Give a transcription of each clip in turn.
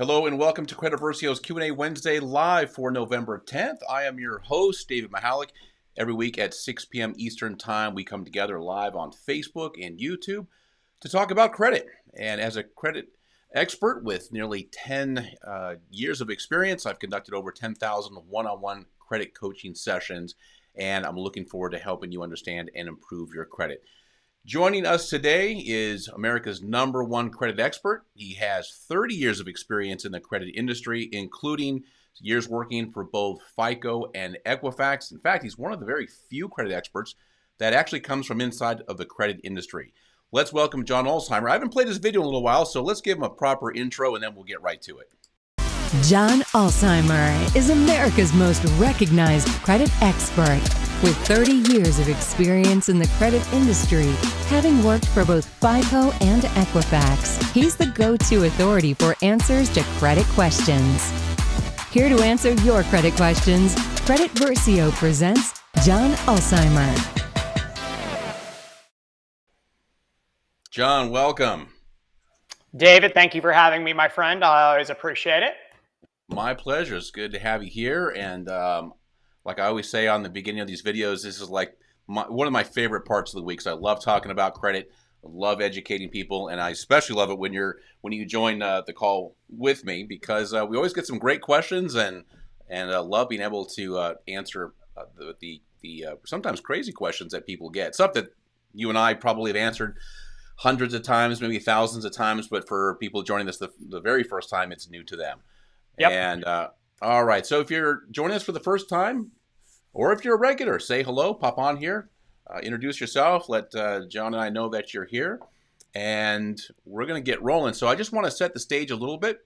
Hello and welcome to Versio's Q&A Wednesday live for November 10th. I am your host, David Michalek. Every week at 6 p.m. Eastern Time, we come together live on Facebook and YouTube to talk about credit. And as a credit expert with nearly 10 years of experience, I've conducted over 10,000 one-on-one credit coaching sessions, and I'm looking forward to helping you understand and improve your credit. Joining us today is America's #1 credit expert. He has 30 years of experience in the credit industry, including years working for both FICO and Equifax. In fact, he's one of the very few credit experts that actually comes from inside of the credit industry. Let's welcome John Ulzheimer. I haven't played his video in a little while, so let's give him a proper intro and then we'll get right to it. John Ulzheimer is America's most recognized credit expert. With 30 years of experience in the credit industry, having worked for both FICO and Equifax, he's the go-to authority for answers to credit questions. Here to answer your credit questions, Credit Versio presents John Ulzheimer. John, welcome. David, thank you for having me, my friend. I always appreciate it. My pleasure. It's good to have you here. And like I always say on the beginning of these videos, this is like one of my favorite parts of the week. So I love talking about credit. I love educating people, and I especially love it when you join the call with me, because we always get some great questions, and love being able to answer the sometimes crazy questions that people get. Stuff that you and I probably have answered hundreds of times, maybe thousands of times, but for people joining us the very first time, it's new to them. Yep. And all right, so if you're joining us for the first time, or if you're a regular, say hello, pop on here, introduce yourself, let John and I know that you're here, and we're going to get rolling. So I just want to set the stage a little bit.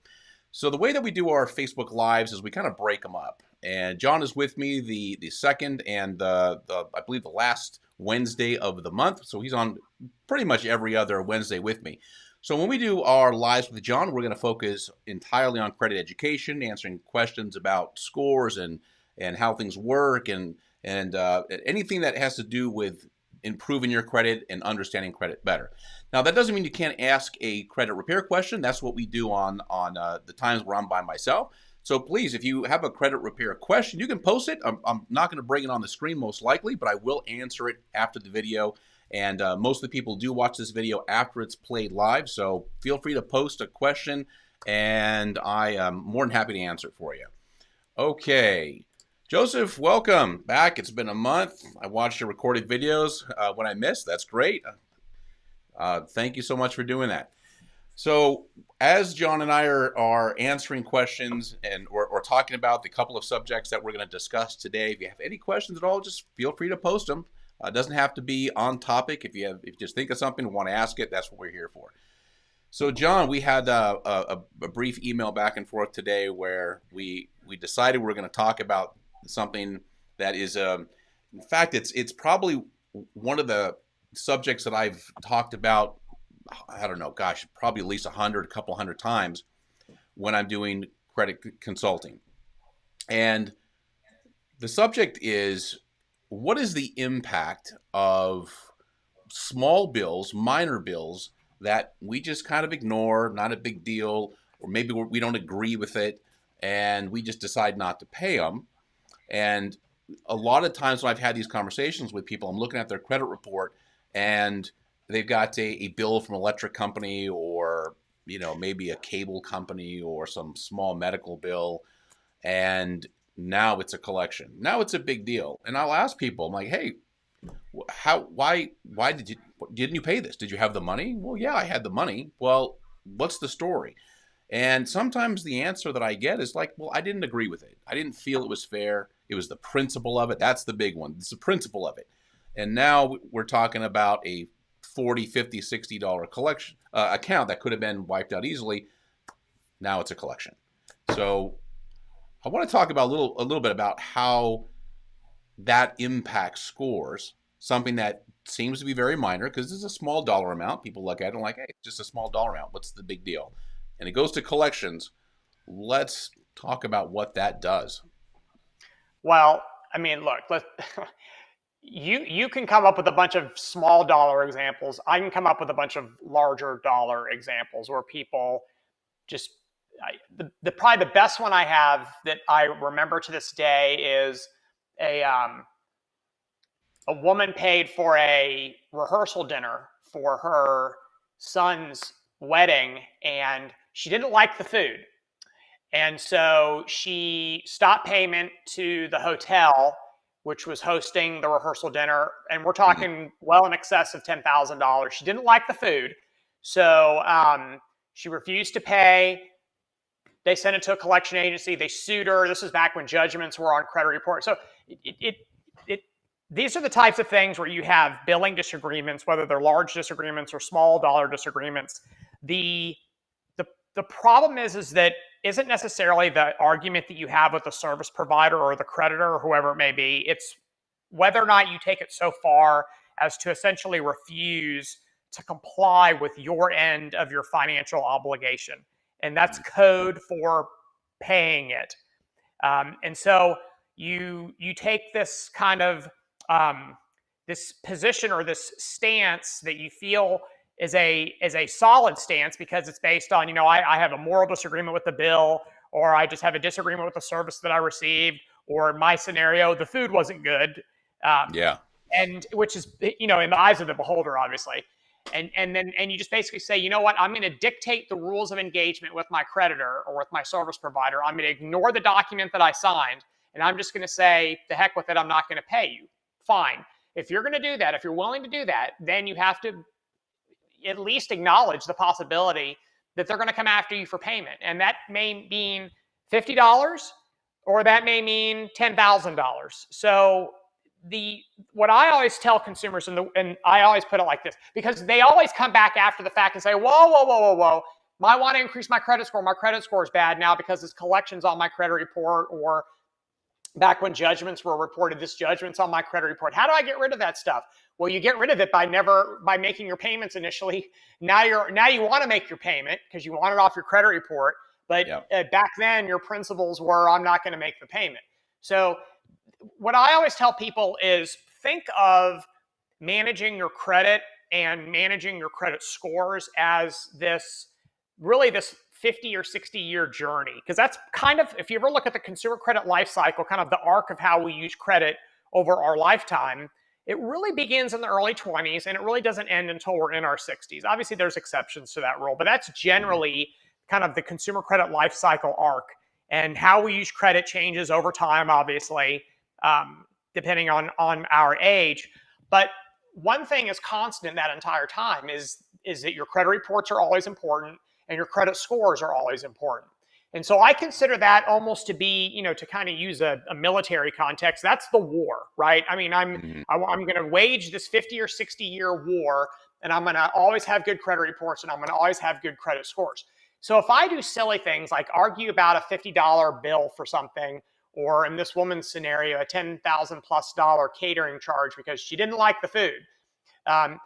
So the way that we do our Facebook Lives is we kind of break them up. And John is with me the second and I believe the last Wednesday of the month. So he's on pretty much every other Wednesday with me. So when we do our lives with John, we're going to focus entirely on credit education, answering questions about scores and how things work, and anything that has to do with improving your credit and understanding credit better. Now, that doesn't mean you can't ask a credit repair question. That's what we do on the times where I'm by myself. So please, if you have a credit repair question, you can post it. I'm not going to bring it on the screen most likely, but I will answer it after the video. And most of the people do watch this video after it's played live, so feel free to post a question, and I am more than happy to answer it for you. Okay, Joseph, welcome back. It's been a month. I watched your recorded videos when I missed. That's great. Thank you so much for doing that. So as John and I are answering questions or talking about the couple of subjects that we're going to discuss today, if you have any questions at all, just feel free to post them. It doesn't have to be on topic. If you just think of something and want to ask it, that's what we're here for. So John, we had a brief email back and forth today where we decided we're going to talk about something that is, in fact, it's probably one of the subjects that I've talked about, I don't know, gosh, probably at least a couple hundred times when I'm doing credit consulting. And the subject is, what is the impact of small bills, minor bills, that we just kind of ignore, not a big deal, or maybe we don't agree with it, and we just decide not to pay them? And a lot of times when I've had these conversations with people, I'm looking at their credit report, and they've got a bill from an electric company, or maybe a cable company, or some small medical bill, and now it's a collection. Now it's a big deal. And I'll ask people, I'm like, hey, why didn't you pay this? Did you have the money? Well, yeah, I had the money. Well, what's the story? And sometimes the answer that I get is like, well, I didn't agree with it. I didn't feel it was fair. It was the principle of it. That's the big one. It's the principle of it. And now we're talking about a $40, $50, $60 collection account that could have been wiped out easily. Now it's a collection. So I want to talk about a little bit about how that impacts scores, something that seems to be very minor because it's a small dollar amount. People look at it and like, hey, it's just a small dollar amount. What's the big deal? And it goes to collections. Let's talk about what that does. Well, I mean, look, you can come up with a bunch of small dollar examples. I can come up with a bunch of larger dollar examples where people just Probably the best one I have that I remember to this day is a woman paid for a rehearsal dinner for her son's wedding, and she didn't like the food. And so she stopped payment to the hotel, which was hosting the rehearsal dinner. And we're talking well in excess of $10,000. She didn't like the food. So she refused to pay. They sent it to a collection agency. They sued her. This was back when judgments were on credit report. So these are the types of things where you have billing disagreements, whether they're large disagreements or small dollar disagreements. The problem is that isn't necessarily the argument that you have with the service provider or the creditor or whoever it may be. It's whether or not you take it so far as to essentially refuse to comply with your end of your financial obligation. And that's code for paying it. And so you take this kind of this position or this stance that you feel is a solid stance because it's based on, I have a moral disagreement with the bill, or I just have a disagreement with the service that I received, or in my scenario, the food wasn't good. And which is, in the eyes of the beholder, obviously. And you just basically say, you know what, I'm going to dictate the rules of engagement with my creditor or with my service provider. I'm going to ignore the document that I signed, and I'm just going to say, the heck with it, I'm not going to pay you. Fine. If you're going to do that, if you're willing to do that, then you have to at least acknowledge the possibility that they're going to come after you for payment. And that may mean $50 or that may mean $10,000. So what I always tell consumers, and I always put it like this, because they always come back after the fact and say, whoa. I want to increase my credit score. My credit score is bad now because this collection's on my credit report, or back when judgments were reported, this judgment's on my credit report. How do I get rid of that stuff? Well, you get rid of it by making your payments initially. Now you want to make your payment because you want it off your credit report. But back then, your principles were, I'm not going to make the payment. So what I always tell people is think of managing your credit and managing your credit scores as this 50 or 60 year journey. Because that's kind of, if you ever look at the consumer credit life cycle, kind of the arc of how we use credit over our lifetime, it really begins in the early 20s and it really doesn't end until we're in our 60s. Obviously, there's exceptions to that rule, but that's generally kind of the consumer credit life cycle arc. And how we use credit changes over time, obviously, depending on our age. But one thing is constant that entire time is that your credit reports are always important and your credit scores are always important. And so I consider that almost to be, to kind of use a military context, that's the war, right? I mean, I'm going to wage this 50 or 60 year war, and I'm going to always have good credit reports, and I'm going to always have good credit scores. So if I do silly things like argue about a $50 bill for something, or in this woman's scenario, a $10,000+ catering charge because she didn't like the food,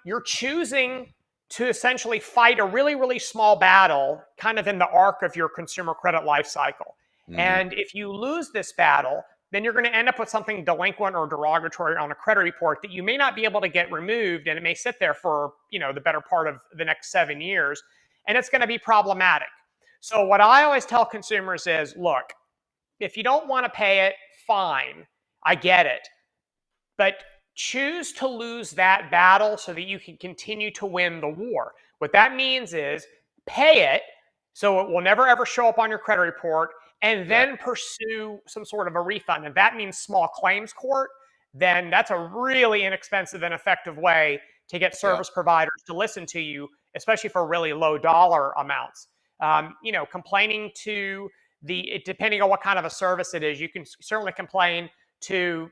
you're choosing to essentially fight a really, really small battle kind of in the arc of your consumer credit life cycle. And if you lose this battle, then you're going to end up with something delinquent or derogatory on a credit report that you may not be able to get removed, and it may sit there for, the better part of the next 7 years, and it's going to be problematic. So what I always tell consumers is, look, if you don't want to pay it, fine, I get it. But choose to lose that battle so that you can continue to win the war. What that means is pay it so it will never ever show up on your credit report, and then pursue some sort of a refund. And that means small claims court. Then that's a really inexpensive and effective way to get service providers to listen to you, especially for really low dollar amounts. Complaining to depending on what kind of a service it is, you can certainly complain to,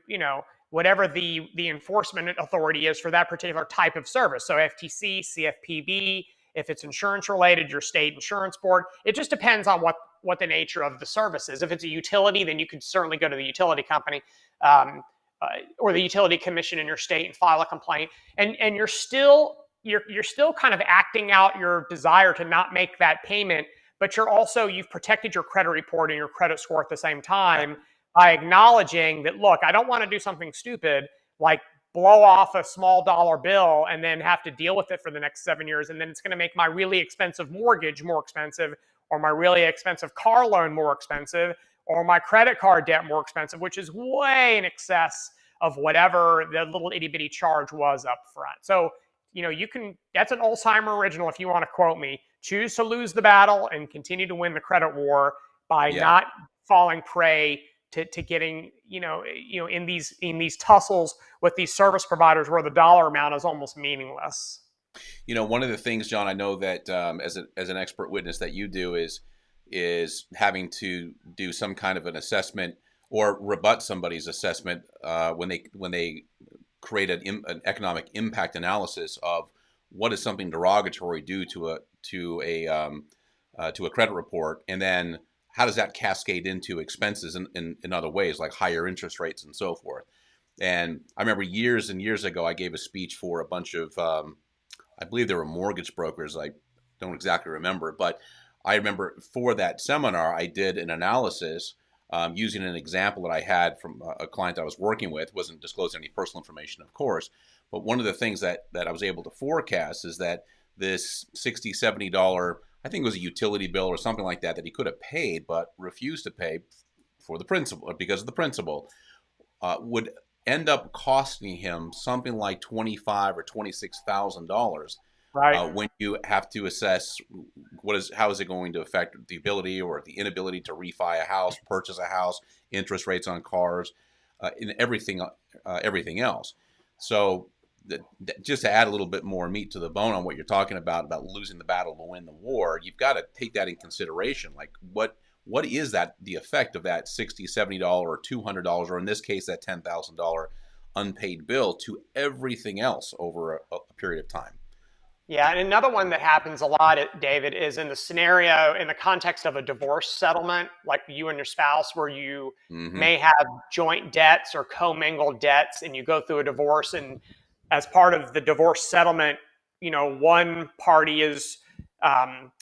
whatever the enforcement authority is for that particular type of service. So FTC, CFPB, if it's insurance related, your state insurance board. It just depends on what the nature of the service is. If it's a utility, then you can certainly go to the utility company or the utility commission in your state and file a complaint. And you're still kind of acting out your desire to not make that payment, but you've protected your credit report and your credit score at the same time by acknowledging that, look, I don't want to do something stupid like blow off a small dollar bill and then have to deal with it for the next 7 years. And then it's going to make my really expensive mortgage more expensive, or my really expensive car loan more expensive, or my credit card debt more expensive, which is way in excess of whatever the little itty bitty charge was up front. So, that's an Ulzheimer original if you want to quote me. Choose to lose the battle and continue to win the credit war by Yeah. not falling prey to getting, in these tussles with these service providers where the dollar amount is almost meaningless. One of the things, John, I know that as an expert witness that you do is having to do some kind of an assessment or rebut somebody's assessment when they create an economic impact analysis of what is something derogatory due to a credit report, and then how does that cascade into expenses in other ways, like higher interest rates and so forth. And I remember years and years ago, I gave a speech for a bunch of, I believe they were mortgage brokers. I don't exactly remember, but I remember for that seminar, I did an analysis using an example that I had from a client I was working with. Wasn't disclosing any personal information, of course, but one of the things that I was able to forecast is that this $60, $70, I think it was a utility bill or something like that he could have paid but refused to pay for the principal, because of the principal, would end up costing him something like $25,000 or $26,000. Right. When you have to assess how is it going to affect the ability or the inability to refi a house, purchase a house, interest rates on cars, and everything else. So just to add a little bit more meat to the bone on what you're talking about losing the battle to win the war, you've got to take that in consideration. Like what is the effect of that $60, $70 or $200, or in this case that $10,000 unpaid bill to everything else over a period of time? Yeah, and another one that happens a lot, David, is in the context of a divorce settlement, like you and your spouse, where you may have joint debts or commingled debts, and you go through a divorce, and as part of the divorce settlement, one party is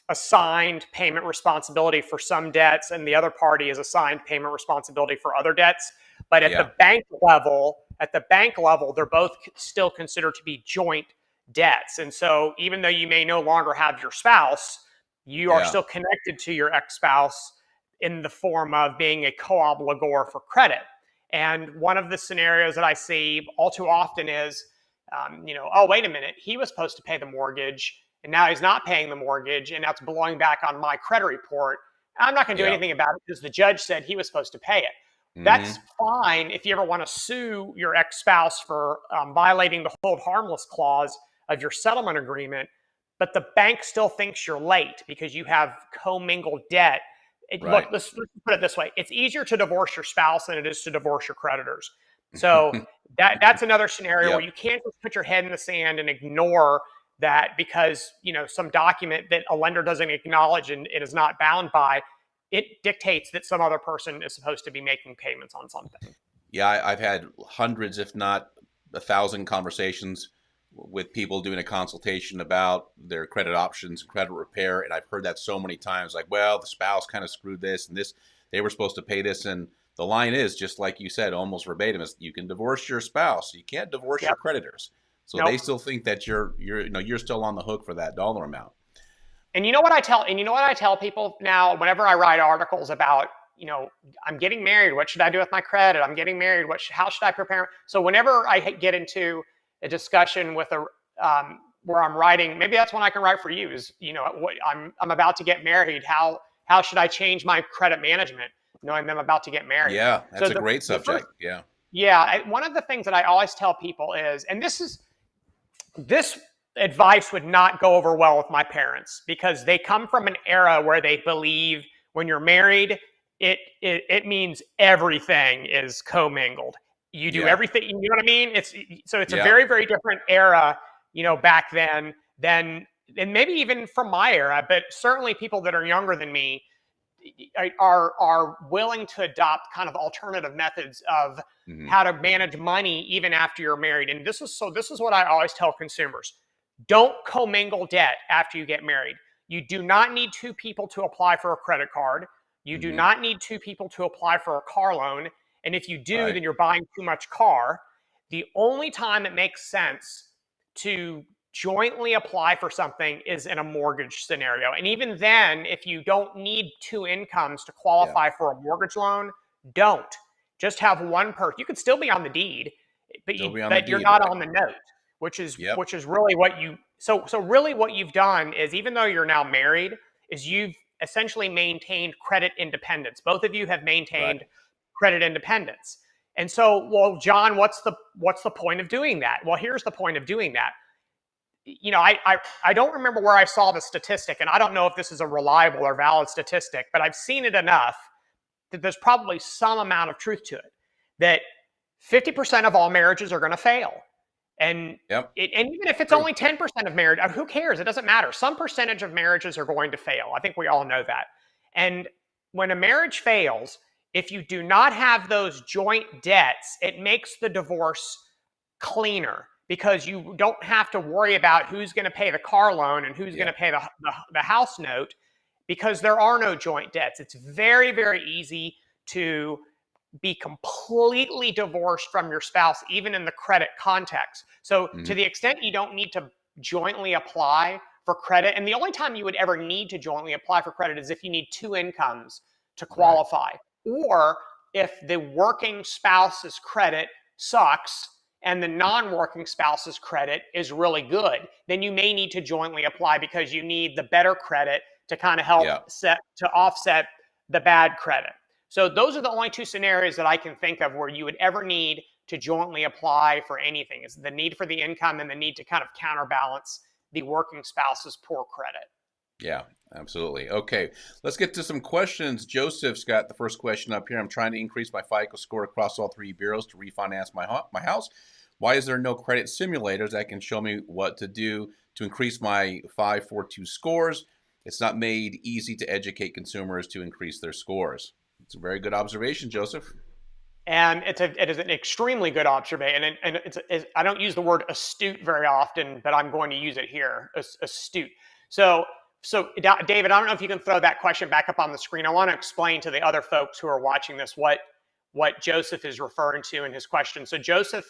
assigned payment responsibility for some debts, and the other party is assigned payment responsibility for other debts. But at the bank level, they're both still considered to be joint debts. And so even though you may no longer have your spouse, you are still connected to your ex-spouse in the form of being a co-obligor for credit. And one of the scenarios that I see all too often is, oh, wait a minute, he was supposed to pay the mortgage and now he's not paying the mortgage, and that's blowing back on my credit report. I'm not going to do anything about it because the judge said he was supposed to pay it. That's fine if you ever want to sue your ex-spouse for violating the hold harmless clause of your settlement agreement, but the bank still thinks you're late because you have commingled debt. Look, let's put it this way. It's easier to divorce your spouse than it is to divorce your creditors. So that's another scenario where you can't just put your head in the sand and ignore that because, some document that a lender doesn't acknowledge and it is not bound by, it dictates that some other person is supposed to be making payments on something. Yeah, I've had hundreds, if not 1,000 conversations with people doing a consultation about their credit options and credit repair. And I've heard that so many times, like, well, the spouse kind of screwed this and this, they were supposed to pay this. And the line is, just like you said, almost verbatim, is you can divorce your spouse. You can't divorce your creditors. So they still think that you're still on the hook for that dollar amount. And you know what I tell people now, whenever I write articles about, I'm getting married, what should I do with my credit? I'm getting married, how should I prepare? So whenever I get into a discussion with where I'm writing, maybe that's one I can write for you, is, I'm about to get married. How should I change my credit management knowing I'm about to get married? Yeah, that's a great subject. One of the things that I always tell people is, and this advice would not go over well with my parents because they come from an era where they believe when you're married, it means everything is commingled. You do everything, you know what I mean? It's a very, very different era, back then than, and maybe even from my era, but certainly people that are younger than me are willing to adopt kind of alternative methods of how to manage money even after you're married. And this is what I always tell consumers. Don't commingle debt after you get married. You do not need two people to apply for a credit card. You do not need two people to apply for a car loan. And if you do, then you're buying too much car. The only time it makes sense to jointly apply for something is in a mortgage scenario. And even then, if you don't need two incomes to qualify for a mortgage loan, don't. Just have one person. You could still be on the deed, but Still be on the but you're deed, not right? on the note, which is Yep. really what you so really what you've done is, even though you're now married, is you've essentially maintained credit independence. Both of you have Right. maintained credit independence. And so, well, John, what's the point of doing that? Well, here's the point of doing that. You know, I don't remember where I saw the statistic, and I don't know if this is a reliable or valid statistic, but I've seen it enough that there's probably some amount of truth to it, that 50% of all marriages are going to fail. And Yep. and even if it's True. only 10% of marriage, who cares? It doesn't matter. Some percentage of marriages are going to fail. I think we all know that. And when a marriage fails, if you do not have those joint debts, it makes the divorce cleaner, because you don't have to worry about who's going to pay the car loan and who's going to pay the house note, because there are no joint debts. It's very, very easy to be completely divorced from your spouse, even in the credit context. So to the extent you don't need to jointly apply for credit, and the only time you would ever need to jointly apply for credit is if you need two incomes to qualify, or if the working spouse's credit sucks and the non-working spouse's credit is really good, then you may need to jointly apply, because you need the better credit to kind of help offset the bad credit. So those are the only two scenarios that I can think of where you would ever need to jointly apply for anything, is the need for the income and the need to kind of counterbalance the working spouse's poor credit. Yeah, absolutely. Okay, let's get to some questions. Joseph's got the first question up here. I'm trying to increase my FICO score across all three bureaus to refinance my house. Why is there no credit simulators that can show me what to do to increase my 542 scores? It's not made easy to educate consumers to increase their scores. It's a very good observation, Joseph. And it is an extremely good observation. And I don't use the word astute very often, but I'm going to use it here, astute. So David, I don't know if you can throw that question back up on the screen. I want to explain to the other folks who are watching this what Joseph is referring to in his question. So Joseph,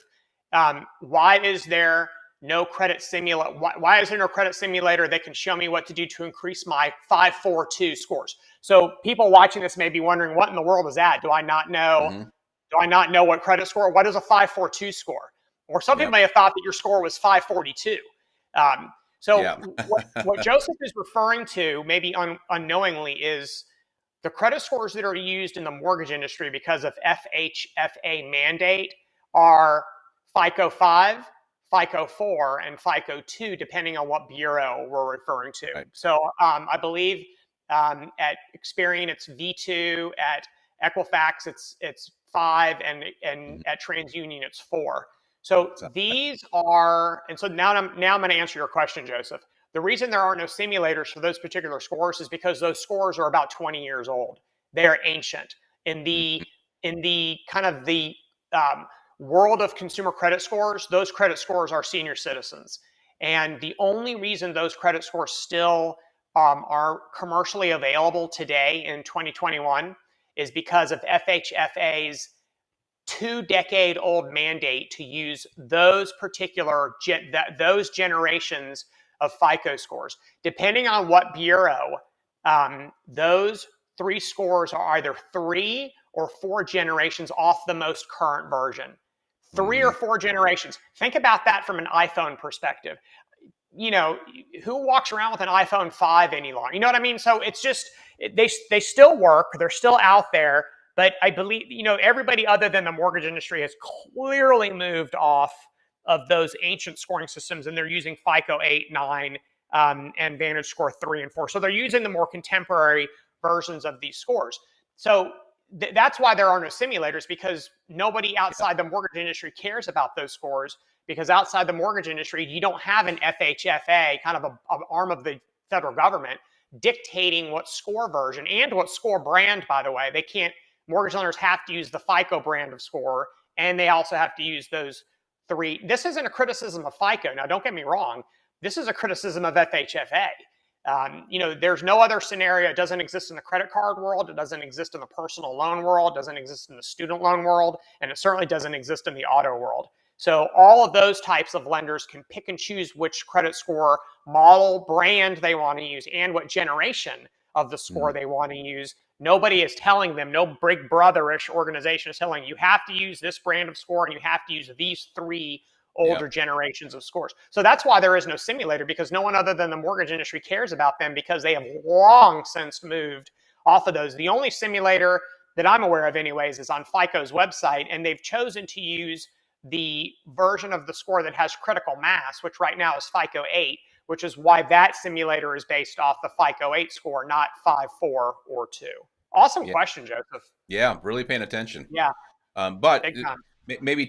why is there no credit simulator? Why is there no credit simulator that can show me what to do to increase my 542 scores? So people watching this may be wondering, what in the world is that? Do I not know? Do I not know what credit score? What is a 542 score? Or some people may have thought that your score was 542. What Joseph is referring to, maybe unknowingly, is the credit scores that are used in the mortgage industry because of FHFA mandate are FICO 5, FICO 4, and FICO 2, depending on what bureau we're referring to. Right. So I believe at Experian it's V2, at Equifax it's 5, and at TransUnion it's 4. So these are, and so now I'm going to answer your question, Joseph. The reason there are no simulators for those particular scores is because those scores are about 20 years old. They're ancient. In the kind of the world of consumer credit scores, those credit scores are senior citizens. And the only reason those credit scores still are commercially available today in 2021 is because of FHFA's 2-decade-old mandate to use those particular those generations of FICO scores. Depending on what bureau, those 3 scores are either 3 or 4 generations off the most current version. 3 or 4 generations. Think about that from an iPhone perspective. You know, who walks around with an iPhone 5 any longer? You know what I mean? So it's just, they still work. They're still out there. But I believe, you know, everybody other than the mortgage industry has clearly moved off of those ancient scoring systems, and they're using FICO 8, 9, and Vantage Score 3 and 4. So they're using the more contemporary versions of these scores. So that's why there are no simulators, because nobody outside the mortgage industry cares about those scores, because outside the mortgage industry, you don't have an FHFA, kind of an arm of the federal government, dictating what score version and what score brand, by the way. They can't, mortgage lenders have to use the FICO brand of score, and they also have to use those 3. This isn't a criticism of FICO. Now, don't get me wrong. This is a criticism of FHFA. You know, there's no other scenario. It doesn't exist in the credit card world. It doesn't exist in the personal loan world. It doesn't exist in the student loan world. And it certainly doesn't exist in the auto world. So all of those types of lenders can pick and choose which credit score model, brand they want to use, and what generation of the score they want to use. Nobody is telling them, no big brother-ish organization is telling you have to use this brand of score and you have to use these three older generations of scores. So that's why there is no simulator, because no one other than the mortgage industry cares about them, because they have long since moved off of those. The only simulator that I'm aware of anyways is on FICO's website, and they've chosen to use the version of the score that has critical mass, which right now is FICO 8, which is why that simulator is based off the FICO 8 score, not 5, 4, or 2. Awesome question, Joseph. Yeah, really paying attention. Yeah. But maybe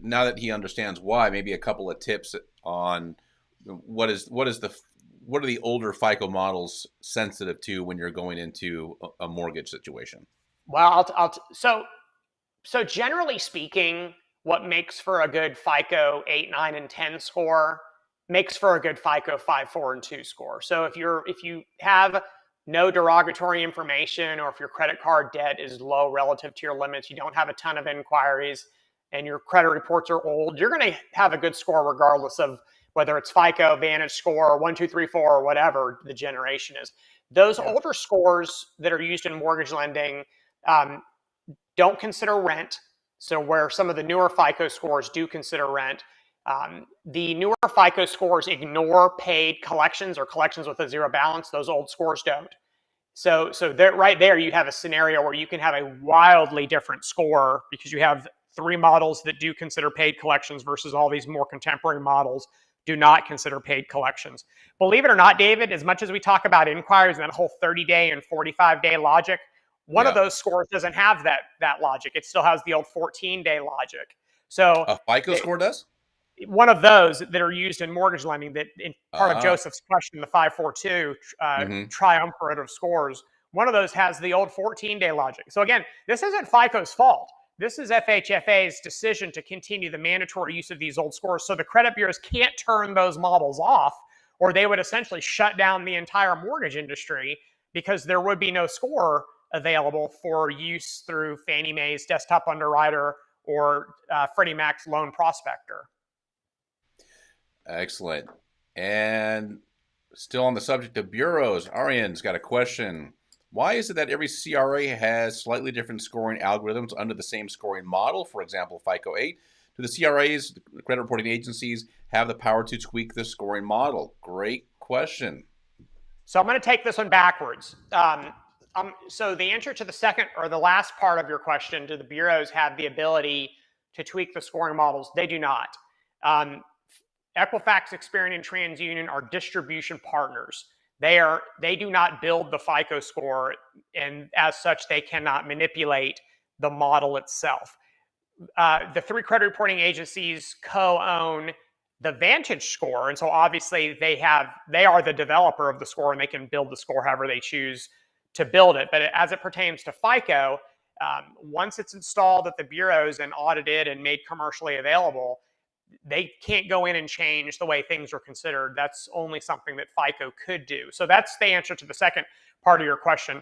now that he understands why, maybe a couple of tips on what are the older FICO models sensitive to when you're going into a mortgage situation? Well, so generally speaking, what makes for a good FICO 8, 9, and 10 score makes for a good FICO 5, 4, and 2 score. So if you have no derogatory information, or if your credit card debt is low relative to your limits, you don't have a ton of inquiries, and your credit reports are old, you're going to have a good score regardless of whether it's FICO, Vantage Score, 1, 2, 3, 4, or whatever the generation is. Those older scores that are used in mortgage lending don't consider rent. So where some of the newer FICO scores do consider rent, the newer FICO scores ignore paid collections or collections with a zero balance. Those old scores don't. So right there, you have a scenario where you can have a wildly different score because you have three models that do consider paid collections versus all these more contemporary models do not consider paid collections. Believe it or not, David, as much as we talk about inquiries and that whole 30-day and 45-day logic, one of those scores doesn't have that logic. It still has the old 14-day logic. So a FICO score does? One of those that are used in mortgage lending, that in part of Joseph's question, the 542 triumvirate of scores, one of those has the old 14-day logic. So again, this isn't FICO's fault. This is FHFA's decision to continue the mandatory use of these old scores. So the credit bureaus can't turn those models off, or they would essentially shut down the entire mortgage industry, because there would be no score available for use through Fannie Mae's desktop underwriter or Freddie Mac's loan prospector. Excellent. And still on the subject of bureaus, Arian's got a question. Why is it that every CRA has slightly different scoring algorithms under the same scoring model? For example, FICO 8. Do the CRAs, the credit reporting agencies, have the power to tweak the scoring model? Great question. So I'm going to take this one backwards. So the answer to the second or the last part of your question, do the bureaus have the ability to tweak the scoring models? They do not. Equifax, Experian, and TransUnion are distribution partners. They do not build the FICO score, and as such, they cannot manipulate the model itself. The three credit reporting agencies co-own the Vantage score, and so obviously they are the developer of the score, and they can build the score however they choose to build it. But as it pertains to FICO, once it's installed at the bureaus and audited and made commercially available, they can't go in and change the way things are considered. That's only something that FICO could do. So that's the answer to the second part of your question.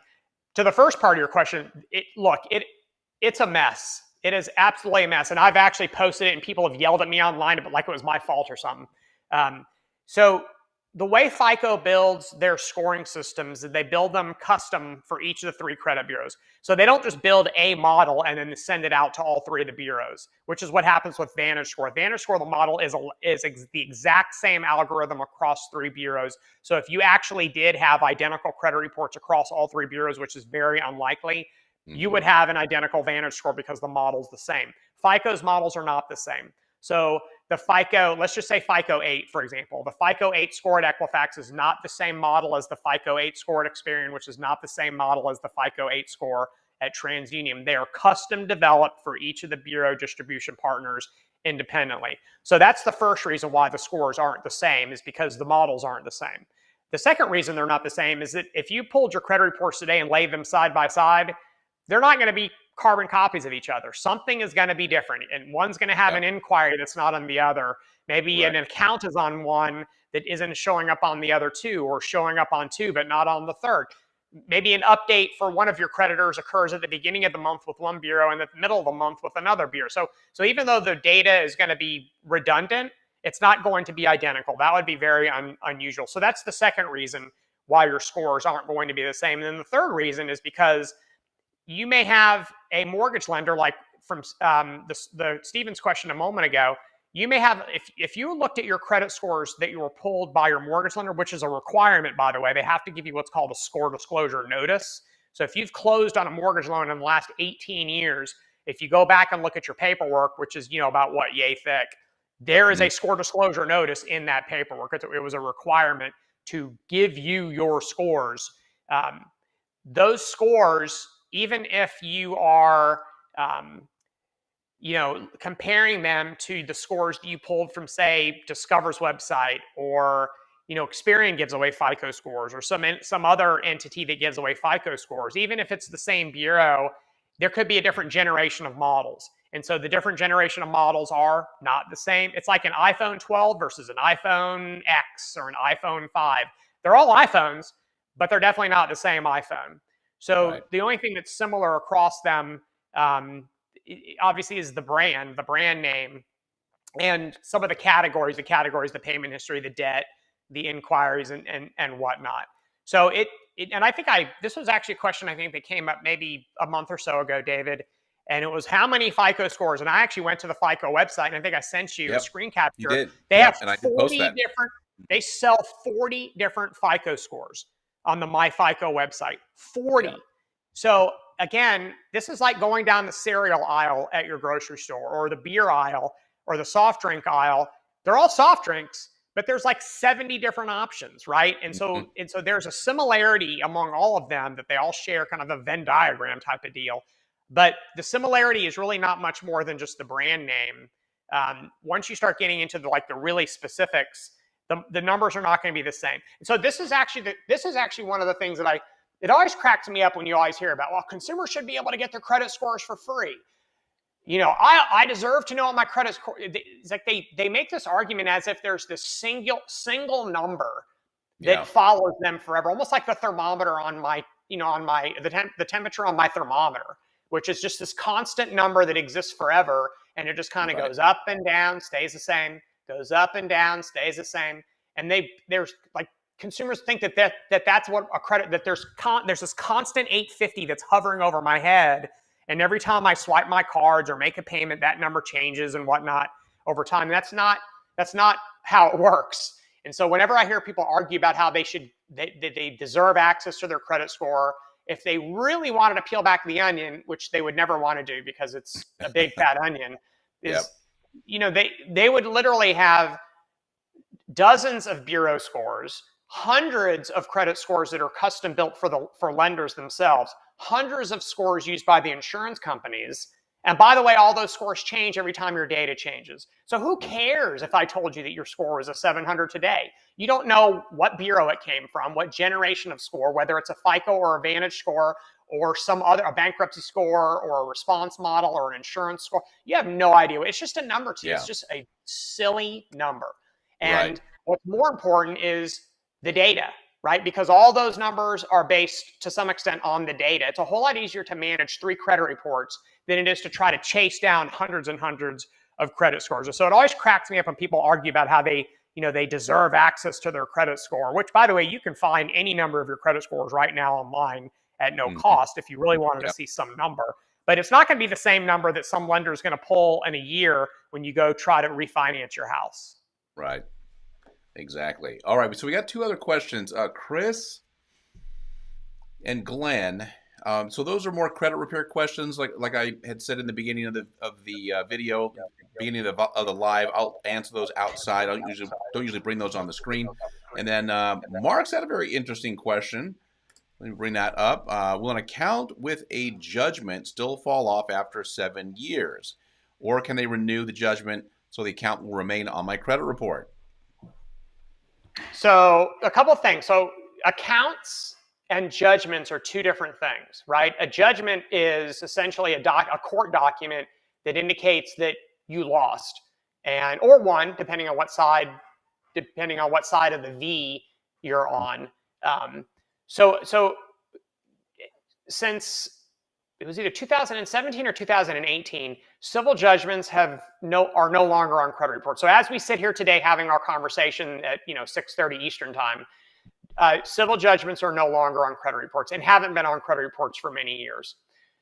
To the first part of your question, it's a mess. It is absolutely a mess. And I've actually posted it and people have yelled at me online, but like it was my fault or something. So the way FICO builds their scoring systems, they build them custom for each of the three credit bureaus. So they don't just build a model and then send it out to all three of the bureaus, which is what happens with Vantage Score. Vantage Score, the model is the exact same algorithm across three bureaus. So if you actually did have identical credit reports across all three bureaus, which is very unlikely, you would have an identical Vantage Score because the model's the same. FICO's models are not the same. So the FICO, let's just say FICO 8, for example. The FICO 8 score at Equifax is not the same model as the FICO 8 score at Experian, which is not the same model as the FICO 8 score at TransUnion. They are custom developed for each of the bureau distribution partners independently. So that's the first reason why the scores aren't the same, is because the models aren't the same. The second reason they're not the same is that if you pulled your credit reports today and laid them side by side, they're not going to be carbon copies of each other. Something is going to be different, and one's going to have an inquiry that's not on the other. Maybe an account is on one that isn't showing up on the other two, or showing up on two but not on the third. maybe an update for one of your creditors occurs at the beginning of the month with one bureau and at the middle of the month with another bureau. So even though the data is going to be redundant, it's not going to be identical. That would be very unusual. So that's the second reason why your scores aren't going to be the same. And then the third reason is because you may have a mortgage lender, like from the Stevens question a moment ago. You may have, if you looked at your credit scores that you were pulled by your mortgage lender, which is a requirement, by the way, they have to give you what's called a score disclosure notice. So if you've closed on a mortgage loan in the last 18 years, if you go back and look at your paperwork, which is, about what, yay thick, there is a score disclosure notice in that paperwork. It was a requirement to give you your scores. Those scores, even if you are, comparing them to the scores that you pulled from, say, Discover's website, or, Experian gives away FICO scores, or some other entity that gives away FICO scores. Even if it's the same bureau, there could be a different generation of models. And so the different generation of models are not the same. It's like an iPhone 12 versus an iPhone X or an iPhone 5. They're all iPhones, but they're definitely not the same iPhone. So the only thing that's similar across them, obviously, is the brand name, and some of the categories, the payment history, the debt, the inquiries, and whatnot. So and I think this was actually a question I think that came up maybe a month or so ago, David, and it was how many FICO scores. And I actually went to the FICO website, and I think I sent you a screen capture. You did. They have and I 40 different. They sell 40 different FICO scores on the MyFICO website. 40. Yeah. So again, this is like going down the cereal aisle at your grocery store, or the beer aisle, or the soft drink aisle. They're all soft drinks, but there's like 70 different options, right? And so there's a similarity among all of them, that they all share kind of a Venn diagram type of deal. But the similarity is really not much more than just the brand name. Once you start getting into the really specifics, the numbers are not going to be the same. And so this is actually one of the things that it always cracks me up when you always hear about, well, consumers should be able to get their credit scores for free. I deserve to know my credit score. It's like they make this argument as if there's this single number that follows them forever, almost like the thermometer on my, the temperature on my thermometer, which is just this constant number that exists forever, and it just kind of goes up and down, stays the same, goes up and down, stays the same. And there's like, consumers think that's what a credit, that there's this constant 850 that's hovering over my head, and every time I swipe my cards or make a payment, that number changes and whatnot over time. That's not how it works. And so whenever I hear people argue about how they deserve access to their credit score, if they really wanted to peel back the onion, which they would never want to do because it's a big fat onion, they would literally have dozens of bureau scores, hundreds of credit scores that are custom built for lenders themselves, hundreds of scores used by the insurance companies. And by the way, all those scores change every time your data changes. So who cares if I told you that your score was a 700 today? You don't know what bureau it came from, what generation of score, whether it's a FICO or a Vantage score, or a bankruptcy score, or a response model, or an insurance score. You have no idea. It's just a number to you. It's just a silly number. And what's more important is the data, right? Because all those numbers are based to some extent on the data. It's a whole lot easier to manage 3 credit reports than it is to try to chase down hundreds and hundreds of credit scores. So it always cracks me up when people argue about how they deserve access to their credit score, which, by the way, you can find any number of your credit scores right now online at no cost if you really wanted to see some number. But it's not going to be the same number that some lender is going to pull in a year when you go try to refinance your house. Right. Exactly. All right. So we got 2 other questions. Chris and Glenn. So those are more credit repair questions, like I had said in the beginning of the video, beginning of the live. I'll answer those outside. I don't usually bring those on the screen. And then Mark's had a very interesting question. Let me bring that up. Will an account with a judgment still fall off after 7 years, or can they renew the judgment so the account will remain on my credit report? So a couple of things. So accounts and judgments are 2 different things, right? A judgment is essentially a court document that indicates that you lost, or won, depending on what side of the V you're on. So since it was either 2017 or 2018, civil judgments are no longer on credit reports. So as we sit here today having our conversation at 6:30 Eastern time, civil judgments are no longer on credit reports and haven't been on credit reports for many years.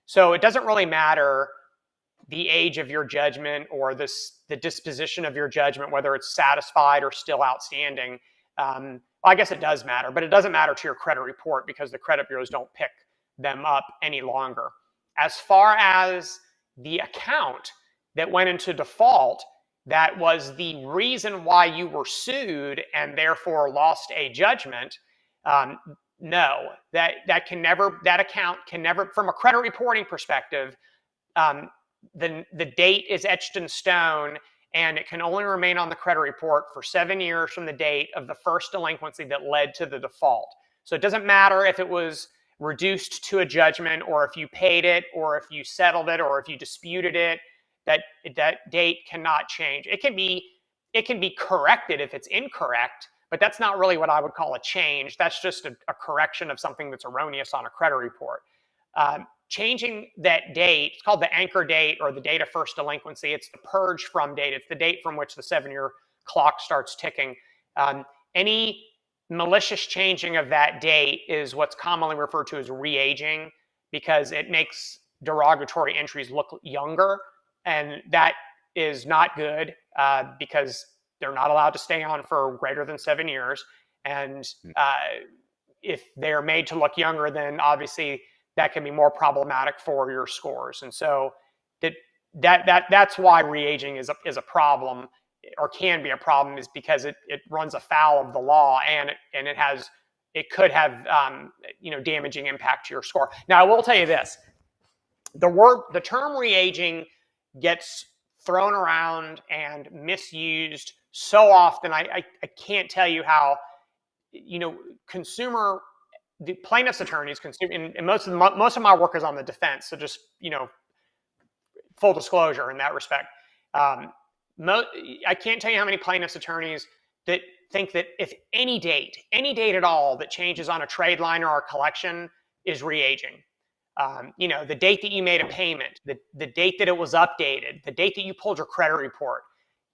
So it doesn't really matter the age of your judgment or the disposition of your judgment, whether it's satisfied or still outstanding. I guess it does matter, but it doesn't matter to your credit report because the credit bureaus don't pick them up any longer. As far as the account that went into default, that was the reason why you were sued and therefore lost a judgment. No, that account can never, from a credit reporting perspective, the date is etched in stone, and it can only remain on the credit report for 7 years from the date of the first delinquency that led to the default. So it doesn't matter if it was reduced to a judgment, or if you paid it, or if you settled it, or if you disputed it. That date cannot change. It can be corrected if it's incorrect, but that's not really what I would call a change. That's just a correction of something that's erroneous on a credit report. Changing that date, it's called the anchor date or the date of first delinquency. It's the purge from date. It's the date from which the 7-year clock starts ticking. Any malicious changing of that date is what's commonly referred to as re-aging, because it makes derogatory entries look younger, and that is not good because they're not allowed to stay on for greater than 7 years. And if they're made to look younger, then obviously that can be more problematic for your scores. And so that's why re-aging is a problem, or can be a problem, is because it runs afoul of the law, and it could have damaging impact to your score. Now, I will tell you this: the term re-aging gets thrown around and misused so often. I can't tell you how the plaintiff's attorneys, and most of my work is on the defense, so just full disclosure in that respect. I can't tell you how many plaintiff's attorneys that think that if any date at all that changes on a trade line or a collection is re-aging. The date that you made a payment, the date that it was updated, the date that you pulled your credit report,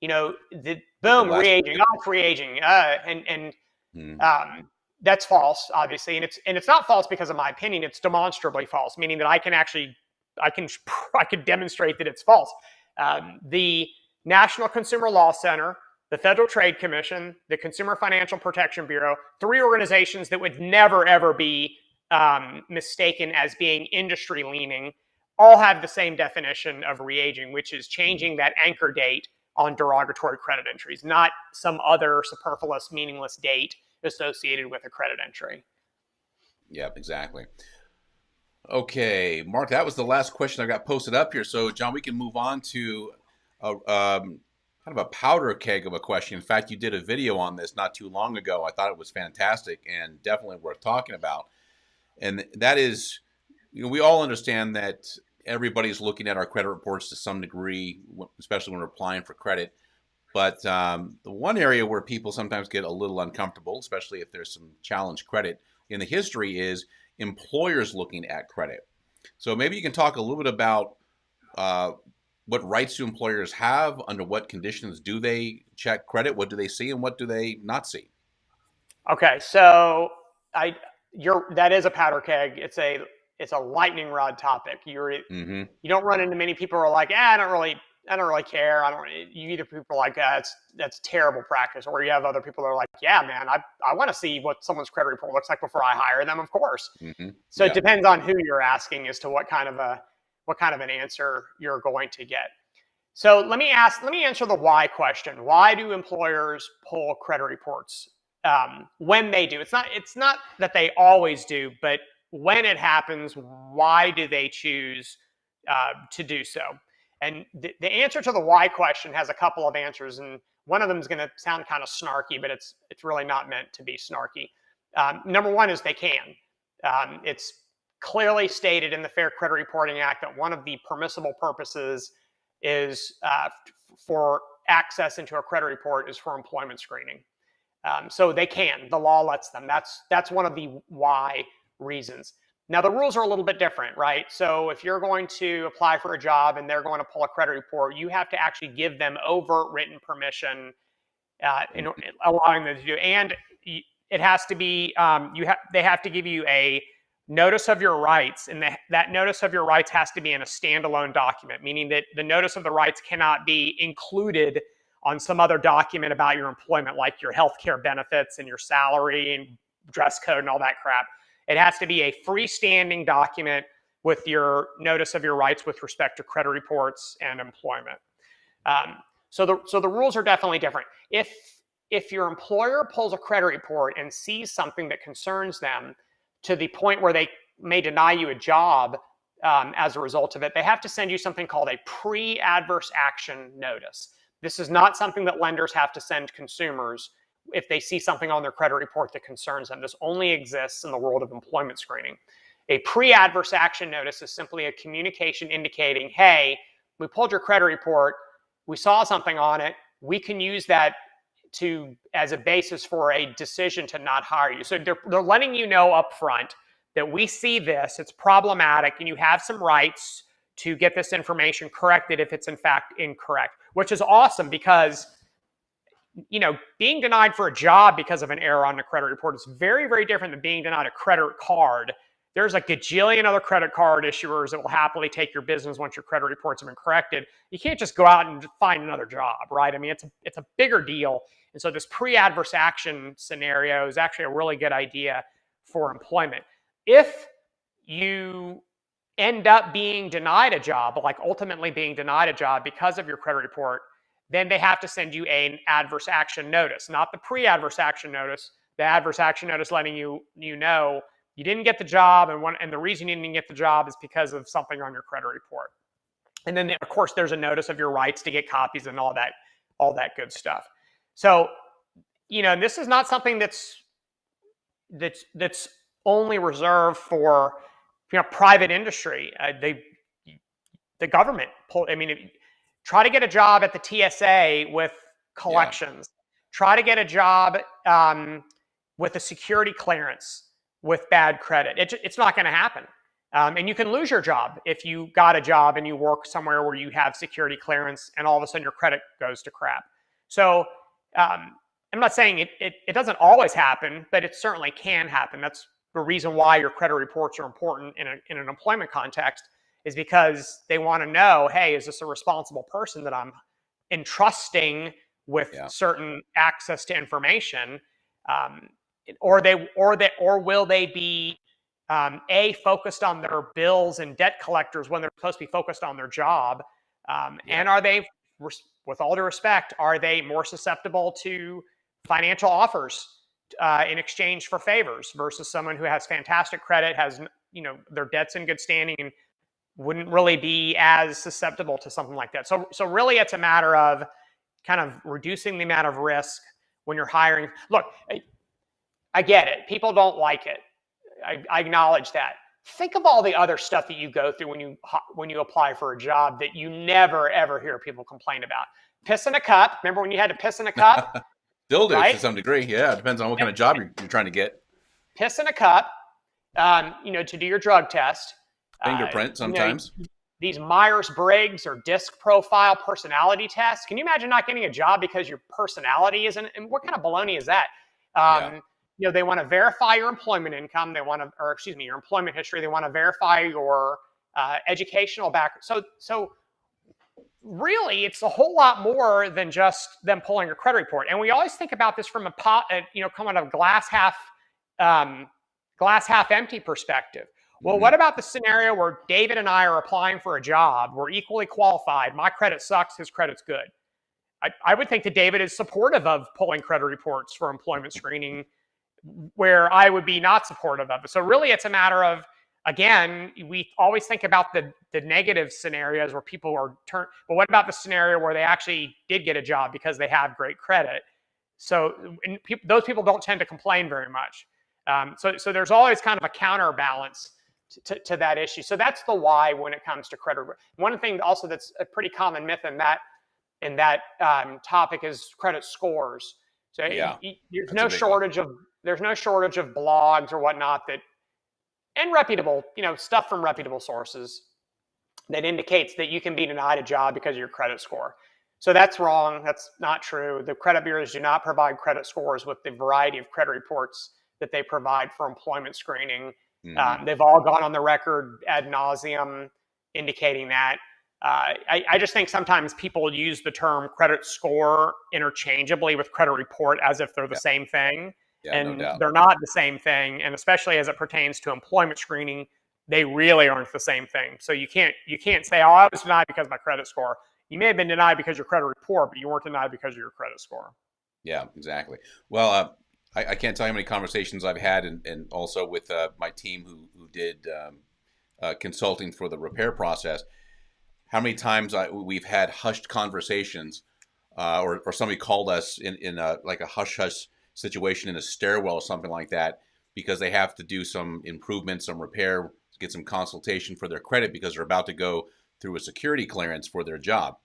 boom, re-aging, it's re-aging, that's false, obviously, and it's not false because of my opinion. It's demonstrably false, meaning that I can demonstrate that it's false. The National Consumer Law Center, the Federal Trade Commission, the Consumer Financial Protection Bureau, 3 organizations that would never ever be mistaken as being industry leaning, all have the same definition of re-aging, which is changing that anchor date on derogatory credit entries, not some other superfluous, meaningless date associated with a credit entry. Yep, exactly. Okay, Mark, that was the last question I got posted up here. So, John, we can move on to kind of a powder keg of a question. In fact, you did a video on this not too long ago. I thought it was fantastic and definitely worth talking about. And that is, we all understand that everybody's looking at our credit reports to some degree, especially when we're applying for credit. But the one area where people sometimes get a little uncomfortable, especially if there's some challenged credit in the history, is employers looking at credit. So maybe you can talk a little bit about what rights do employers have, under what conditions do they check credit, what do they see, and what do they not see? Okay, so that is a powder keg. It's a lightning rod topic. You don't run into many people who are like, I don't really care. You either people are like, that's terrible practice, or you have other people that are like, yeah, man, I want to see what someone's credit report looks like before I hire them, of course. So It depends on who you're asking as to what kind of an answer you're going to get. So let me answer the why question. Why do employers pull credit reports when they do? It's not that they always do, but when it happens, why do they choose to do so? And the answer to the why question has a couple of answers, and one of them is going to sound kind of snarky, but it's really not meant to be snarky. Number one is they can. It's clearly stated in the Fair Credit Reporting Act that one of the permissible purposes is for access into a credit report is for employment screening. So they can. The law lets them. That's one of the why reasons. Now, the rules are a little bit different, right? So if you're going to apply for a job and they're going to pull a credit report, you have to actually give them overt written permission, allowing them to do. And it has to be they have to give you a notice of your rights, and that notice of your rights has to be in a standalone document, meaning that the notice of the rights cannot be included on some other document about your employment, like your healthcare benefits and your salary and dress code and all that crap. It has to be a freestanding document with your notice of your rights with respect to credit reports and employment. So the rules are definitely different. If your employer pulls a credit report and sees something that concerns them to the point where they may deny you a job as a result of it, they have to send you something called a pre-adverse action notice. This is not something that lenders have to send consumers if they see something on their credit report that concerns them. This only exists in the world of employment screening. A pre-adverse action notice is simply a communication indicating, hey, we pulled your credit report, we saw something on it, we can use that as a basis for a decision to not hire you. So they're letting you know up front that we see this, it's problematic, and you have some rights to get this information corrected if it's in fact incorrect, which is awesome because being denied for a job because of an error on the credit report is very, very different than being denied a credit card. There's a gajillion other credit card issuers that will happily take your business once your credit reports have been corrected. You can't just go out and find another job, right? I mean, it's a bigger deal. And so this pre-adverse action scenario is actually a really good idea for employment. If you end up being denied a job, like ultimately being denied a job because of your credit report, then they have to send you an adverse action notice, not the pre-adverse action notice, the adverse action notice letting you know you didn't get the job, and the reason you didn't get the job is because of something on your credit report. And then, of course, there's a notice of your rights to get copies and all that good stuff. So, this is not something that's only reserved for private industry. The government try to get a job at the TSA with collections. Yeah. Try to get a job with a security clearance with bad credit. It's not going to happen. And you can lose your job if you got a job and you work somewhere where you have security clearance and all of a sudden your credit goes to crap. So I'm not saying it doesn't always happen, but it certainly can happen. That's the reason why your credit reports are important in an employment context, is because they want to know, hey, is this a responsible person that I'm entrusting with certain access to information, or will they be focused on their bills and debt collectors when they're supposed to be focused on their job, and are they, with all due respect, are they more susceptible to financial offers in exchange for favors versus someone who has fantastic credit, has their debt's in good standing, and wouldn't really be as susceptible to something like that. So really it's a matter of kind of reducing the amount of risk when you're hiring. Look, I get it. People don't like it. I acknowledge that. Think of all the other stuff that you go through when you apply for a job that you never, ever hear people complain about. Piss in a cup. Remember when you had to piss in a cup? Still do, right? To some degree. Yeah, it depends on what kind of job you're trying to get. Piss in a cup, to do your drug test. Fingerprint sometimes. These Myers-Briggs or DISC profile personality tests. Can you imagine not getting a job because your personality isn't? And what kind of baloney is that? They want to verify your employment income. Your employment history. They want to verify your educational background. So really, it's a whole lot more than just them pulling your credit report. And we always think about this from coming out of glass half empty perspective. Well, what about the scenario where David and I are applying for a job? We're equally qualified. My credit sucks. His credit's good. I would think that David is supportive of pulling credit reports for employment screening, where I would be not supportive of it. So really, it's a matter of, again, we always think about the negative scenarios where people are but what about the scenario where they actually did get a job because they have great credit? So those people don't tend to complain very much. So there's always kind of a counterbalance to that issue. So that's the why when it comes to credit. One thing also that's a pretty common myth in that topic is credit scores. So there's no shortage of blogs or whatnot that and reputable, stuff from reputable sources that indicates that you can be denied a job because of your credit score. So that's wrong. That's not true. The credit bureaus do not provide credit scores with the variety of credit reports that they provide for employment screening. They've all gone on the record ad nauseum indicating that. I just think sometimes people use the term credit score interchangeably with credit report as if they're the same thing. Yeah, And no doubt. they're not the same thing. And especially as it pertains to employment screening, they really aren't the same thing. So you can't say, oh, I was denied because of my credit score. You may have been denied because your credit report, but you weren't denied because of your credit score. Yeah, exactly. Well, I can't tell you how many conversations I've had, and also with my team who did consulting for the repair process. How many times we've had hushed conversations, or somebody called us in like a hush situation in a stairwell or something like that, because they have to do some improvements, some repair, get some consultation for their credit because they're about to go through a security clearance for their job.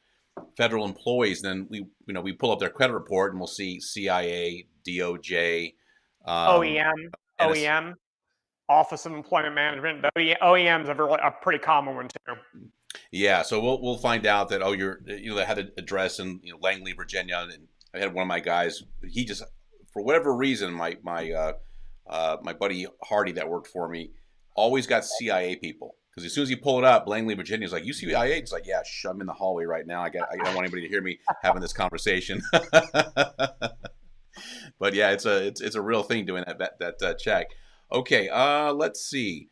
Federal employees, then we pull up their credit report and we'll see CIA, DOJ, OEM, Office of Employment Management. The OEM's a pretty common one too. Yeah, so we'll find out that they had an address in Langley, Virginia, and I had one of my guys. He just, for whatever reason, my buddy Hardy that worked for me always got CIA people, because as soon as you pull it up, Langley, Virginia is like, you CIA? It's like, yeah, I'm in the hallway right now. I don't want anybody to hear me having this conversation. But yeah, it's a real thing doing that check. Okay, let's see.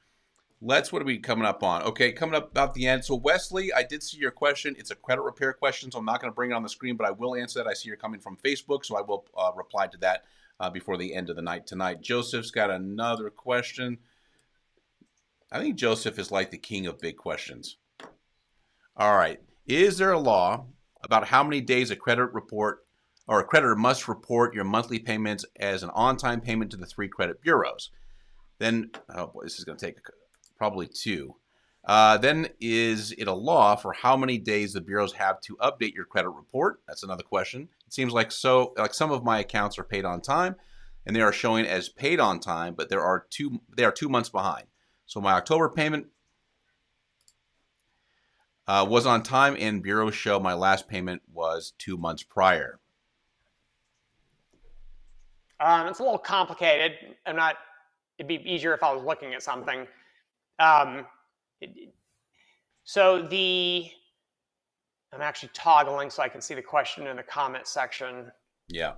What are we coming up on? Okay, coming up about the end. So Wesley, I did see your question. It's a credit repair question, so I'm not going to bring it on the screen, but I will answer that. I see you're coming from Facebook, so I will reply to that before the end of the night tonight. Joseph's got another question. I think Joseph is like the king of big questions. All right. Is there a law about how many days a creditor must report your monthly payments as an on-time payment to the 3 credit bureaus? Then, oh boy, this is going to take probably 2. Then is it a law for how many days the bureaus have to update your credit report? That's another question. It seems like some of my accounts are paid on time, and they are showing as paid on time, but they are 2 months behind. So my October payment was on time, and bureaus show my last payment was 2 months prior. It's a little complicated. It'd be easier if I was looking at something. So I'm actually toggling so I can see the question in the comment section. Yeah.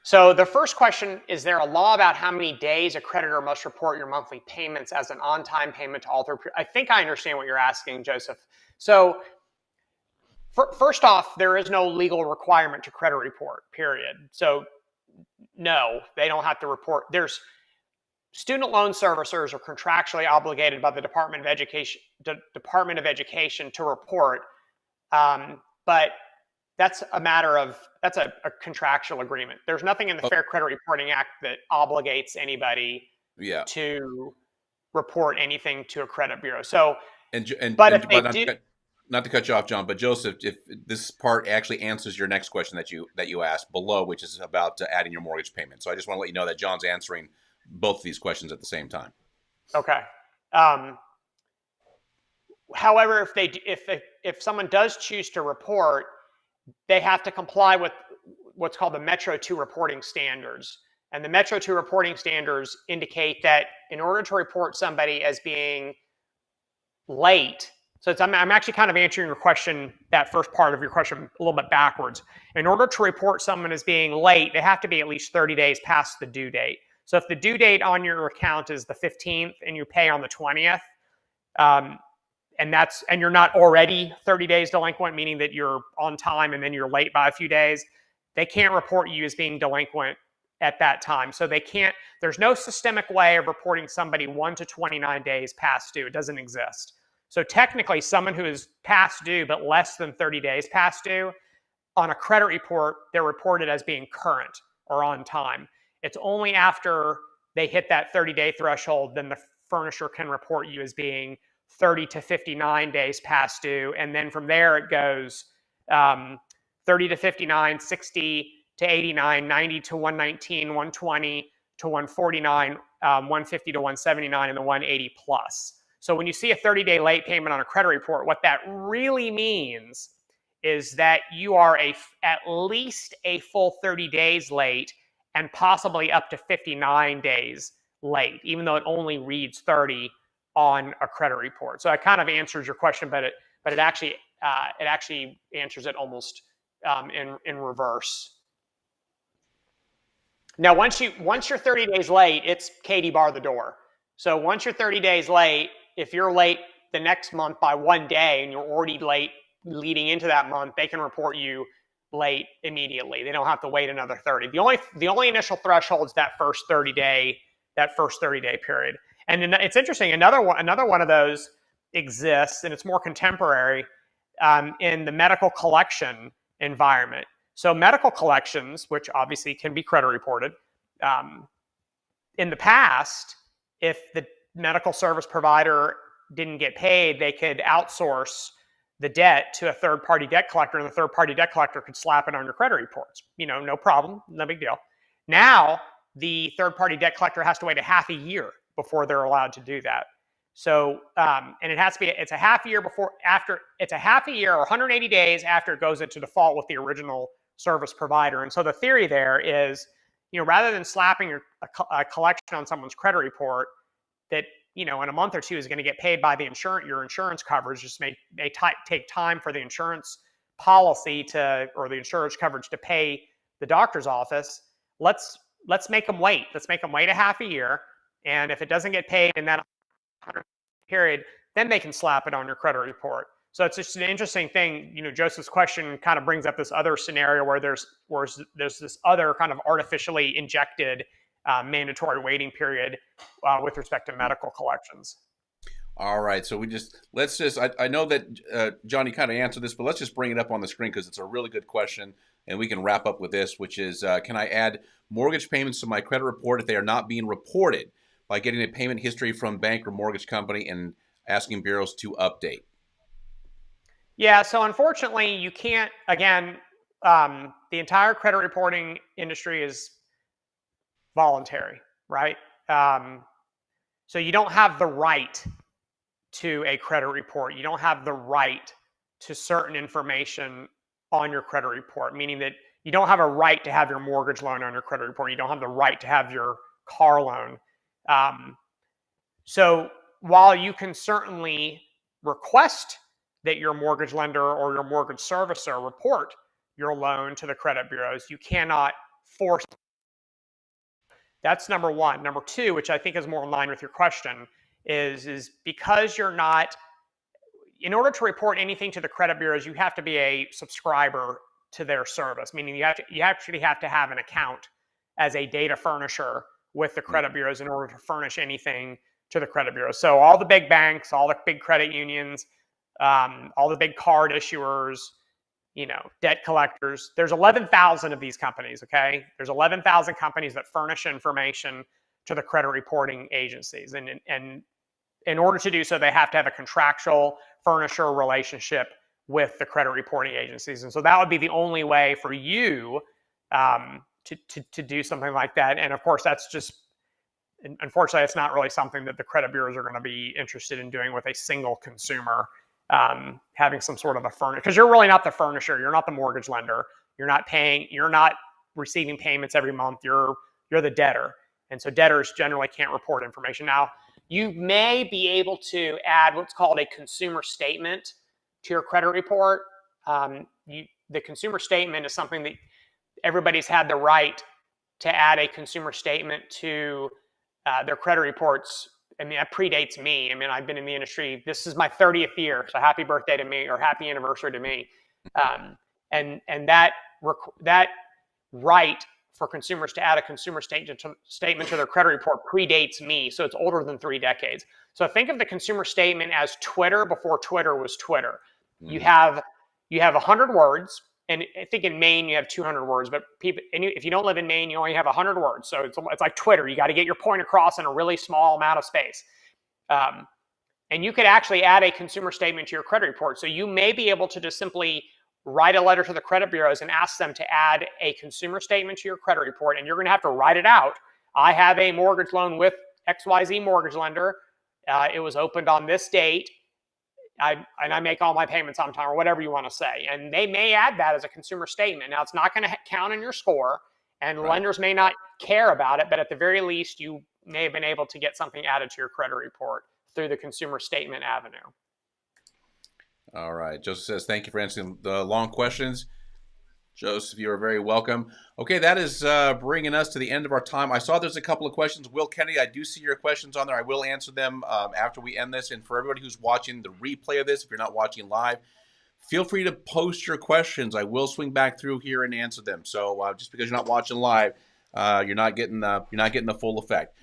So the first question, is there a law about how many days a creditor must report your monthly payments as an on-time payment to all 3? I think I understand what you're asking, Joseph. So first off, there is no legal requirement to credit report, period. So no, they don't have to report. There's student loan servicers are contractually obligated by the Department of Education to report, but that's a contractual agreement. There's nothing in the Fair Credit Reporting Act that obligates anybody to report anything to a credit bureau. So, not to cut you off, John, but Joseph, if this part actually answers your next question that you asked below, which is about adding your mortgage payment. So I just want to let you know that John's answering both of these questions at the same time. Okay. However, if someone does choose to report, they have to comply with what's called the Metro 2 reporting standards. And the Metro 2 reporting standards indicate that in order to report somebody as being late, so I'm actually kind of answering your question, that first part of your question, a little bit backwards. In order to report someone as being late, they have to be at least 30 days past the due date. So if the due date on your account is the 15th and you pay on the 20th, and you're not already 30 days delinquent, meaning that you're on time and then you're late by a few days, they can't report you as being delinquent at that time. So there's no systemic way of reporting somebody 1 to 29 days past due. It doesn't exist. So technically, someone who is past due but less than 30 days past due, on a credit report, they're reported as being current or on time. It's only after they hit that 30-day threshold, then the furnisher can report you as being 30 to 59 days past due. And then from there, it goes 30 to 59, 60 to 89, 90 to 119, 120 to 149, 150 to 179 and the 180 plus. So when you see a 30-day late payment on a credit report, what that really means is that you are at least a full 30 days late and possibly up to 59 days late, even though it only reads 30 on a credit report. So it kind of answers your question, but it actually answers it almost in reverse. Now, once you're 30 days late, it's Katie bar the door. So once you're 30 days late, if you're late the next month by 1 day and you're already late leading into that month, they can report you late immediately. They don't have to wait another 30. The only initial threshold is that first 30 day period. And it's interesting. Another one of those exists, and it's more contemporary in the medical collection environment. So medical collections, which obviously can be credit reported, in the past, if the medical service provider didn't get paid, they could outsource the debt to a third-party debt collector, and the third-party debt collector could slap it on your credit reports. No problem, no big deal. Now, the third-party debt collector has to wait a half a year before they're allowed to do that. So, and it's a half a year or 180 days after it goes into default with the original service provider. And so the theory there is, rather than slapping a collection on someone's credit report that, in a month or two is going to get paid by your insurance coverage, just may take time for the insurance policy or the insurance coverage to pay the doctor's office. Let's make them wait. Let's make them wait a half a year. And if it doesn't get paid in that period, then they can slap it on your credit report. So it's just an interesting thing. Joseph's question kind of brings up this other scenario where there's this other kind of artificially injected mandatory waiting period with respect to medical collections. All right, so I know that Johnny kind of answered this, but let's just bring it up on the screen because it's a really good question, and we can wrap up with this, which is, can I add mortgage payments to my credit report if they are not being reported by getting a payment history from bank or mortgage company and asking bureaus to update? Yeah, so unfortunately, you can't. Again, the entire credit reporting industry is voluntary, right? So you don't have the right to a credit report. You don't have the right to certain information on your credit report, meaning that you don't have a right to have your mortgage loan on your credit report. You don't have the right to have your car loan. So while you can certainly request that your mortgage lender or your mortgage servicer report your loan to the credit bureaus, you cannot force it. That's number one. Number two, which I think is more in line with your question, is because you're not, in order to report anything to the credit bureaus, you have to be a subscriber to their service, meaning you actually have to have an account as a data furnisher with the credit bureaus in order to furnish anything to the credit bureaus. So all the big banks, all the big credit unions, all the big card issuers, debt collectors. There's 11,000 of these companies, okay? There's 11,000 companies that furnish information to the credit reporting agencies. And in order to do so, they have to have a contractual furnisher relationship with the credit reporting agencies. And so that would be the only way for you to do something like that. And of course, unfortunately, it's not really something that the credit bureaus are going to be interested in doing with a single consumer. Having some sort of a furnisher, because you're really not the furnisher, you're not the mortgage lender, you're not receiving payments every month, you're the debtor. And so debtors generally can't report information. Now, you may be able to add what's called a consumer statement to your credit report. The consumer statement is something that everybody's had the right to add a consumer statement to their credit reports. I mean, that predates me. I mean, I've been in the industry. This is my 30th year, so happy birthday to me, or happy anniversary to me. And that right for consumers to add a consumer statement to their credit report predates me, so it's older than 3 decades. So think of the consumer statement as Twitter before Twitter was Twitter. Mm-hmm. You have 100 words, and I think in Maine you have 200 words, but if you don't live in Maine, you only have 100 words. So it's like Twitter. You got to get your point across in a really small amount of space. And you could actually add a consumer statement to your credit report. So you may be able to just simply write a letter to the credit bureaus and ask them to add a consumer statement to your credit report, and you're going to have to write it out. I have a mortgage loan with XYZ mortgage lender. It was opened on this date. I make all my payments on time, or whatever you want to say. And they may add that as a consumer statement. Now, it's not going to count in your score, and lenders may not care about it, but at the very least, you may have been able to get something added to your credit report through the consumer statement avenue. All right. Joseph says, thank you for answering the long questions. Joseph, you are very welcome. Okay, that is bringing us to the end of our time. I saw there's a couple of questions. Will Kennedy, I do see your questions on there. I will answer them after we end this. And for everybody who's watching the replay of this, if you're not watching live, feel free to post your questions. I will swing back through here and answer them. So just because you're not watching live, you're not getting the full effect.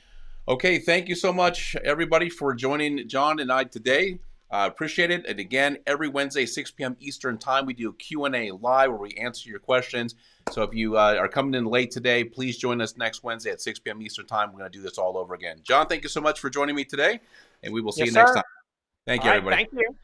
Okay, thank you so much, everybody, for joining John and I today. Appreciate it. And again, every Wednesday, 6 p.m. Eastern time, we do a Q&A live where we answer your questions. So if you are coming in late today, please join us next Wednesday at 6 p.m. Eastern time. We're going to do this all over again. John, thank you so much for joining me today, and we will see you next time. Thank you, everybody. Thank you.